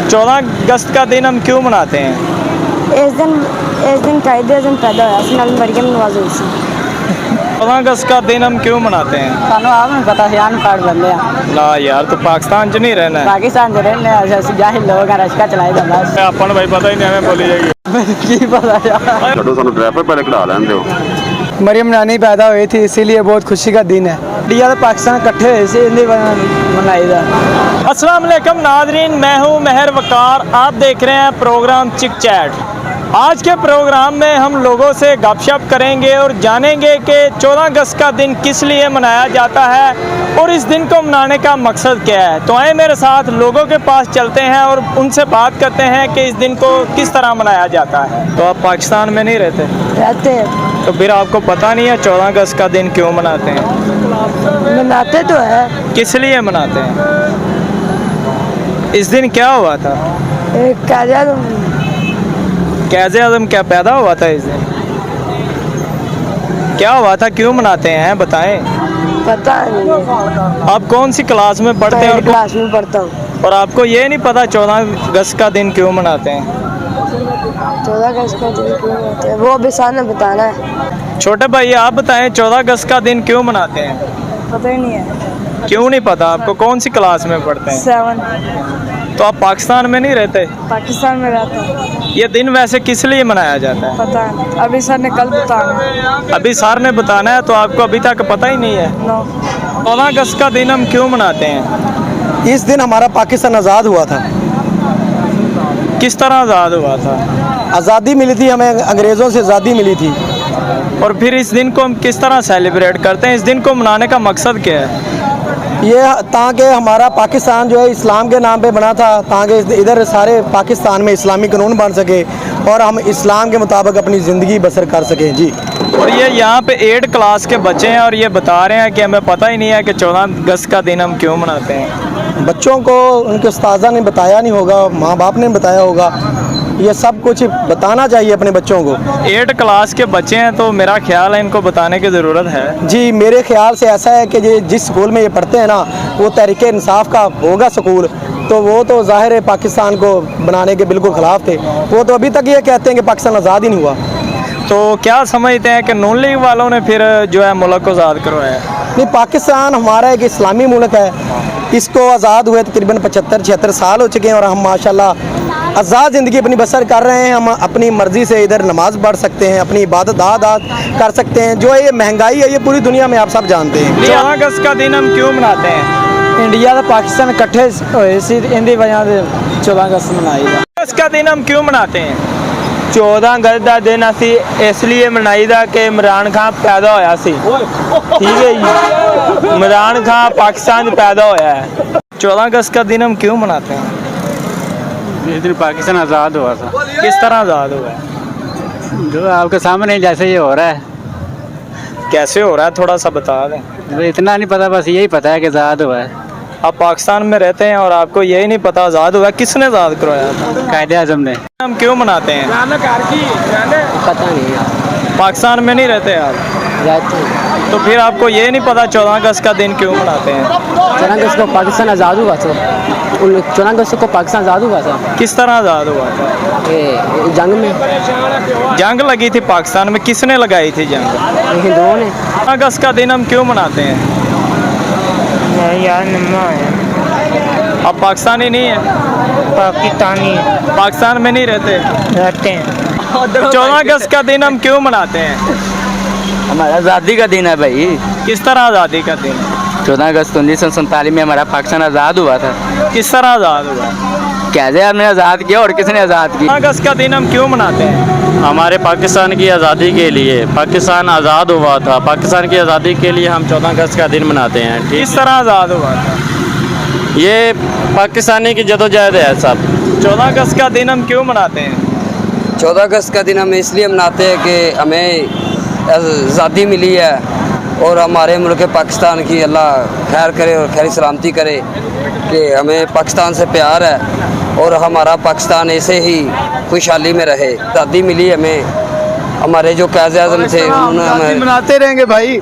14 अगस्त का दिन हम क्यों मनाते हैं? इस दिन कायदे आज़म पैदा हुआ सी, नाल मरियम नवाज हुई सी। 14 अगस्त का दिन हम क्यों मनाते हैं? सानू आप नहीं पता, सियान कार्ड बंदे आ ना यार, तो पाकिस्तान च नहीं रहना है। पाकिस्तान च रहने अस जाहिल लोग हैं, रश्का चलाए जाता है। अपन भाई पता ही नहीं, हमें बोली जाएगी की पता यार। छो सानू ड्राइवर पहले कढ़ा लें दो। मरियम नानी पैदा हुई थी, इसीलिए बहुत खुशी का दिन है। इंडिया और पाकिस्तान इकट्ठे हुए थे, इंदी मनाई था। अस्सलाम वालेकुम नाज़रीन, मैं हूं मेहर वकार। आप देख रहे हैं प्रोग्राम चिक चैट। आज के प्रोग्राम में हम लोगों से गपशप करेंगे और जानेंगे कि 14 अगस्त का दिन किस लिए मनाया जाता है और इस दिन को मनाने का मकसद क्या है। तो आए मेरे साथ लोगों के पास चलते हैं और उनसे बात करते हैं कि इस दिन को किस तरह मनाया जाता है। तो आप पाकिस्तान में नहीं रहते? तो फिर आपको पता नहीं है 14 अगस्त का दिन क्यों मनाते हैं? मनाते तो है। किस लिए मनाते हैं? इस दिन क्या हुआ था? कैज़े आज़म क्या पैदा हुआ था इस दिन? क्या हुआ था, क्यों मनाते हैं, बताएं। पता नहीं। आप कौन सी क्लास में पढ़ते हैं? और क्लास में पढ़ता हूँ। और आपको ये नहीं पता 14 अगस्त का दिन क्यों मनाते हैं? 14 अगस्त का दिन क्यों मनाते हैं वो अभी सामने बताना है। छोटे भाई आप बताएं, 14 अगस्त का दिन क्यों मनाते हैं? पता ही नहीं है। क्यों नहीं पता आपको? कौन सी क्लास में पढ़ते हैं? 7। तो आप पाकिस्तान में नहीं रहते? पाकिस्तान में रहता हूँ। ये दिन वैसे किस लिए मनाया जाता है? पता नहीं, अभी सर ने कल बताना। अभी सर ने बताना है, तो आपको अभी तक पता ही नहीं है? 14 अगस्त का दिन हम क्यों मनाते हैं? इस दिन हमारा पाकिस्तान आज़ाद हुआ था। किस तरह आज़ाद हुआ था? आज़ादी मिली थी हमें, अंग्रेज़ों से आज़ादी मिली थी। और फिर इस दिन को हम किस तरह सेलिब्रेट करते हैं? इस दिन को मनाने का मकसद क्या है? ये ताकि हमारा पाकिस्तान जो है इस्लाम के नाम पे बना था, ताकि इधर सारे पाकिस्तान में इस्लामी कानून बन सके और हम इस्लाम के मुताबिक अपनी ज़िंदगी बसर कर सकें जी। और ये यहाँ पे 8 क्लास के बच्चे हैं और ये बता रहे हैं कि हमें पता ही नहीं है कि 14 अगस्त का दिन हम क्यों मनाते हैं। बच्चों को उनके उस्ताज़ा ने बताया नहीं होगा, माँ बाप ने बताया होगा, ये सब कुछ बताना चाहिए अपने बच्चों को। 8 क्लास के बच्चे हैं, तो मेरा ख्याल है इनको बताने की ज़रूरत है। जी मेरे ख्याल से ऐसा है कि ये जिस स्कूल में ये पढ़ते हैं ना, वो तहरीक इंसाफ का होगा स्कूल, तो वो तो ज़ाहिर है पाकिस्तान को बनाने के बिल्कुल ख़िलाफ़ थे। वो तो अभी तक ये कहते हैं कि पाकिस्तान आज़ाद ही नहीं हुआ। तो क्या समझते हैं कि नून लीग वालों ने फिर जो है मुल्क को आज़ाद करवाया? नहीं, पाकिस्तान हमारा एक इस्लामी मुल्क है, इसको आज़ाद हुए तकरीबन 75-76 साल हो चुके हैं और हम माशाल्लाह आज़ाद ज़िंदगी अपनी बसर कर रहे हैं। हम अपनी मर्ज़ी से इधर नमाज़ पढ़ सकते हैं, अपनी इबादत आदात कर सकते हैं। जो ये महंगाई है ये पूरी दुनिया में आप सब जानते हैं। 14 अगस्त का दिन हम क्यों मनाते हैं? इंडिया और पाकिस्तान इकट्ठे हुए सी, इंदी वजह से 14 अगस्त मनाई दा। इसका दिन हम क्यों मनाते हैं? 14 अगस्त का दिन असी इसलिए मनाई दा कि इमरान खान पैदा होया सी। ठीक है जी, इमरान खान पाकिस्तान पैदा होया है। 14 अगस्त का दिन हम क्यों मनाते हैं? इस दिन पाकिस्तान आज़ाद हुआ था। किस तरह आज़ाद हुआ? जो आपके सामने जैसे ये हो रहा है। कैसे हो रहा है, थोड़ा सा बता दें। तो इतना नहीं पता, बस यही पता है कि आज़ाद हुआ है। आप पाकिस्तान में रहते हैं और आपको यही नहीं पता आज़ाद हुआ? किसने आज़ाद करवाया था? कायदे आज़म ने। हम क्यों मनाते हैं? पता नहीं। पाकिस्तान में नहीं रहते आप? रहते हैं। तो फिर आपको ये नहीं पता 14 अगस्त का दिन क्यों मनाते हैं? 14 अगस्त को पाकिस्तान आज़ाद हुआ था। 14 अगस्त को पाकिस्तान आज़ाद हुआ था। किस तरह आज़ाद हुआ था? जंग में। जंग लगी थी पाकिस्तान में, किसने लगाई थी जंग? हिंदुओं ने। 14 अगस्त का दिन हम क्यों मनाते हैं? यार आप पाकिस्तानी नहीं है? पाकिस्तानी पाकिस्तान में नहीं रहते? रहते हैं। 14 अगस्त का दिन हम क्यों मनाते हैं? हमारा आज़ादी का दिन है भाई। किस तरह आज़ादी का दिन? 14 अगस्त 1947 में हमारा पाकिस्तान आज़ाद हुआ था। किस तरह आज़ाद हुआ? कैसे हमने आज़ाद किया और किसने आज़ाद किया? 14 अगस्त का दिन हम क्यों मनाते हैं? हमारे पाकिस्तान की आज़ादी के लिए, पाकिस्तान आज़ाद हुआ था, पाकिस्तान की आज़ादी के लिए हम 14 अगस्त का दिन मनाते हैं। ठीक, किस तरह आज़ाद हुआ था? ये पाकिस्तानी की जदोजहद है सब। 14 अगस्त का दिन हम क्यों मनाते हैं? 14 अगस्त का दिन हम इसलिए मनाते हैं कि हमें आज़ादी मिली है और हमारे मुल्क पाकिस्तान की अल्लाह खैर करे और खैर सलामती करे कि हमें पाकिस्तान से प्यार है और हमारा पाकिस्तान ऐसे ही खुशहाली में रहे। आज़ादी मिली हमें, हमारे जो कायदे आज़म थे उन्होंने हमें। मनाते रहेंगे भाई,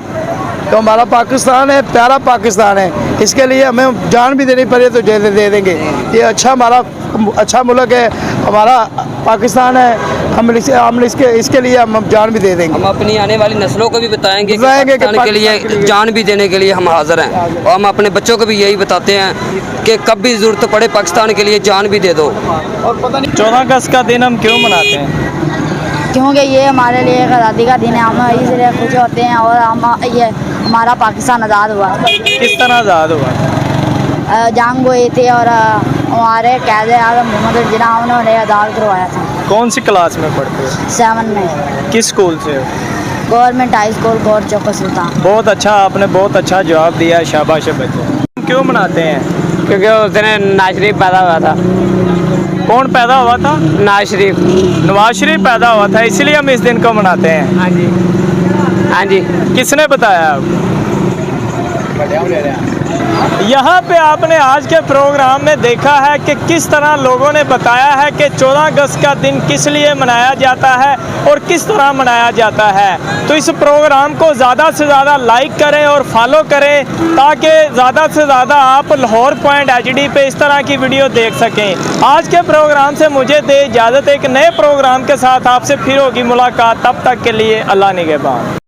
तो हमारा पाकिस्तान है, प्यारा पाकिस्तान है, इसके लिए हमें जान भी देनी पड़े तो दे देंगे। ये अच्छा हमारा एक अच्छा मुल्क है, हमारा पाकिस्तान है। हम इसके लिए हम जान भी दे देंगे। हम अपनी आने वाली नस्लों को भी बताएंगे कि बताएंगे कि पाकिस्तान के लिए जान भी देने के लिए हम हाजिर हैं, और हम अपने बच्चों को भी यही बताते हैं कि कब भी ज़रूरत पड़े पाकिस्तान के लिए जान भी दे दो। 14 अगस्त का दिन हम क्यों मनाते हैं? क्योंकि ये हमारे लिए एक आज़ादी का दिन है, हम इसलिए खुश होते हैं और हम ये हमारा पाकिस्तान आज़ाद हुआ। किस तरह आज़ाद हुआ? जंग हुई थी और हमारे कैद आज़म मोहम्मद जिन्ना उन्होंने आज़ाद करवाया था। कौन सी क्लास में पढ़ते हो? 7 में। किस स्कूल से हो? गवर्नमेंट हाई स्कूल गौर चौक सुल्तान। बहुत अच्छा, आपने बहुत अच्छा जवाब दिया, शाबाश है बच्चे। क्यों मनाते हैं? क्योंकि उस दिन नवाज शरीफ पैदा हुआ था। कौन पैदा हुआ था? नवाज शरीफ। नवाज शरीफ पैदा हुआ था, इसलिए हम इस दिन को मनाते हैं। हाँ जी, हाँ जी। किसने बताया आपको? यहाँ पे आपने आज के प्रोग्राम में देखा है कि किस तरह लोगों ने बताया है कि 14 अगस्त का दिन किस लिए मनाया जाता है और किस तरह मनाया जाता है। तो इस प्रोग्राम को ज़्यादा से ज़्यादा लाइक करें और फॉलो करें, ताकि ज़्यादा से ज़्यादा आप लाहौर पॉइंट HD पे इस तरह की वीडियो देख सकें। आज के प्रोग्राम से मुझे दे इजाज़त, एक नए प्रोग्राम के साथ आपसे फिर होगी मुलाकात। तब तक के लिए अल्लाह निगहबान।